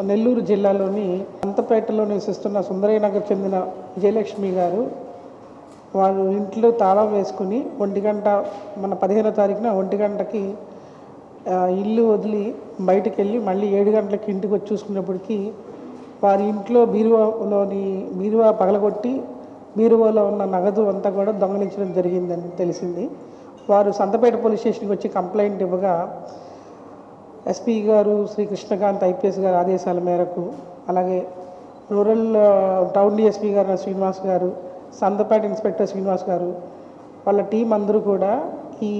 నెల్లూరు జిల్లాలోని అంతపేటలో నివసిస్తున్న సుందరయ్య నగర్ చెందిన విజయలక్ష్మి గారు వారు ఇంట్లో తాళం వేసుకుని 1 గంట మన 15వ తారీఖున 1 గంటకి ఇల్లు వదిలి బయటకు వెళ్ళి మళ్ళీ 7 గంటలకి ఇంటికి వచ్చి చూసుకున్నప్పటికీ వారి ఇంట్లో బీరువా పగలగొట్టి బీరువాలో ఉన్న నగదు అంతా కూడా దొంగలించడం జరిగిందని తెలిసింది. వారు సంతపేట పోలీస్ స్టేషన్కి వచ్చి కంప్లైంట్ ఇవ్వగా ఎస్పీ గారు శ్రీ కృష్ణకాంత్ ఐపీఎస్ గారి ఆదేశాల మేరకు, అలాగే రూరల్ టౌన్ డిఎస్పీ గారు శ్రీనివాస్ గారు, సంతపేట ఇన్స్పెక్టర్ శ్రీనివాస్ గారు, వాళ్ళ టీం అందరూ కూడా ఈ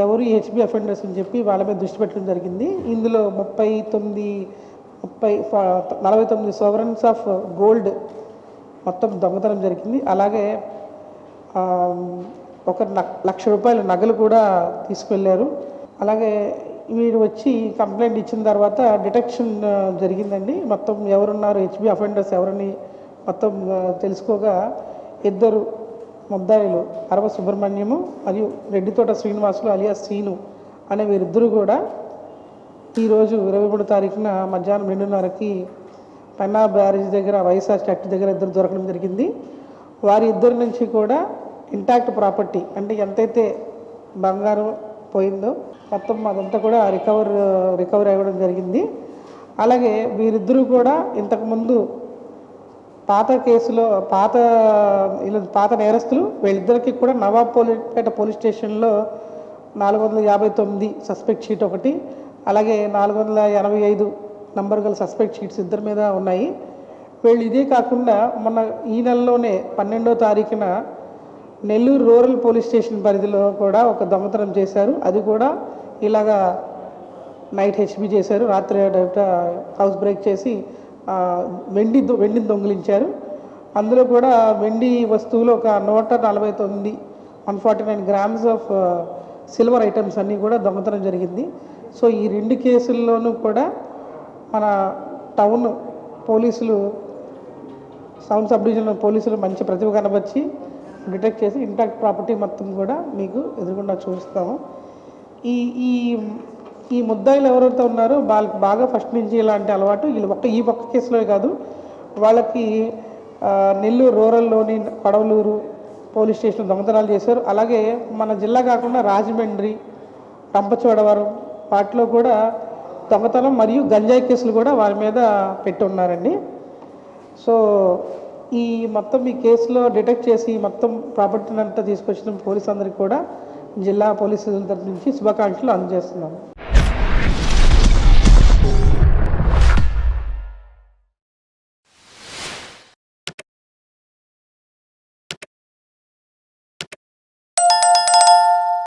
ఎవరు హెచ్బి అఫెండర్స్ అని చెప్పి వాళ్ళ మీద దృష్టి పెట్టడం జరిగింది. ఇందులో 49 సోవరన్స్ ఆఫ్ గోల్డ్ మొత్తం దొంగతనం జరిగింది. అలాగే 1,00,000 రూపాయల నగలు కూడా తీసుకెళ్లారు. అలాగే వీడు వచ్చి కంప్లైంట్ ఇచ్చిన తర్వాత డిటెక్షన్ జరిగిందండి. మొత్తం ఎవరున్నారు హెచ్బి అఫెండర్స్ ఎవరని మొత్తం తెలుసుకోగా 2 ముద్దాయిలు అరవ సుబ్రహ్మణ్యము మరియు రెడ్డితోట శ్రీనివాసులు అలియాస్ శ్రీను అనే వీరిద్దరూ కూడా ఈరోజు 23వ తారీఖున మధ్యాహ్నం 2:30కి పెన్నా బ్యారేజ్ దగ్గర వైఎస్ఆర్ చెట్టు దగ్గర ఇద్దరు దొరకడం జరిగింది. వారి ఇద్దరి నుంచి కూడా ఇంటాక్ట్ ప్రాపర్టీ అంటే ఎంతైతే బంగారం పోయిందో మొత్తం అదంతా కూడా రికవర్ అవ్వడం జరిగింది. అలాగే వీరిద్దరూ కూడా ఇంతకుముందు పాత కేసులో పాత నేరస్తులు, వీళ్ళిద్దరికీ కూడా నవాబ్పేట పోలీస్ స్టేషన్లో 459 సస్పెక్ట్ షీట్ ఒకటి, అలాగే 485 నంబర్ గల సస్పెక్ట్ షీట్స్ ఇద్దరి మీద ఉన్నాయి. వీళ్ళు ఇదే కాకుండా మొన్న ఈ నెలలోనే 12వ తారీఖున నెల్లూరు రూరల్ పోలీస్ స్టేషన్ పరిధిలో కూడా ఒక దొంగతనం చేశారు. అది కూడా ఇలాగా నైట్ హెచ్బి చేశారు. రాత్రి హౌస్ బ్రేక్ చేసి వెండిని దొంగిలించారు. అందులో కూడా వెండి వస్తువులు ఒక 149 గ్రామ్స్ ఆఫ్ సిల్వర్ ఐటమ్స్ అన్నీ కూడా దొంగతనం జరిగింది. సో ఈ 2 కేసుల్లోనూ కూడా మన టౌన్ పోలీసులు, సౌండ్ సబ్ డివిజన్ పోలీసులు మంచి ప్రతిభ కనబర్చి డిటెక్ట్ చేసి ఇంటాక్ట్ ప్రాపర్టీ మొత్తం కూడా మీకు ఎదురుగుండా చూపిస్తాము. ఈ ముద్దాయిలు ఎవరైతే ఉన్నారో వాళ్ళకి బాగా ఫస్ట్ నుంచి ఇలాంటి అలవాటు. వీళ్ళు ఈ ఒక్క కేసులో కాదు, వాళ్ళకి నెల్లూరు రూరల్లోని పడవలూరు పోలీస్ స్టేషన్ దొంగతనాలు చేశారు. అలాగే మన జిల్లా కాకుండా రాజమండ్రి, రంపచోడవరం వాటిలో కూడా దొంగతనం మరియు గంజాయి కేసులు కూడా వారి మీద పెట్టి ఉన్నారండి. సో ఈ కేసులో డిటెక్ట్ చేసి మొత్తం ప్రాపర్టీని అంతా తీసుకొచ్చిన పోలీసు అందరికీ కూడా జిల్లా పోలీసుల తరఫు నుంచి శుభాకాంక్షలు అందజేస్తున్నాము.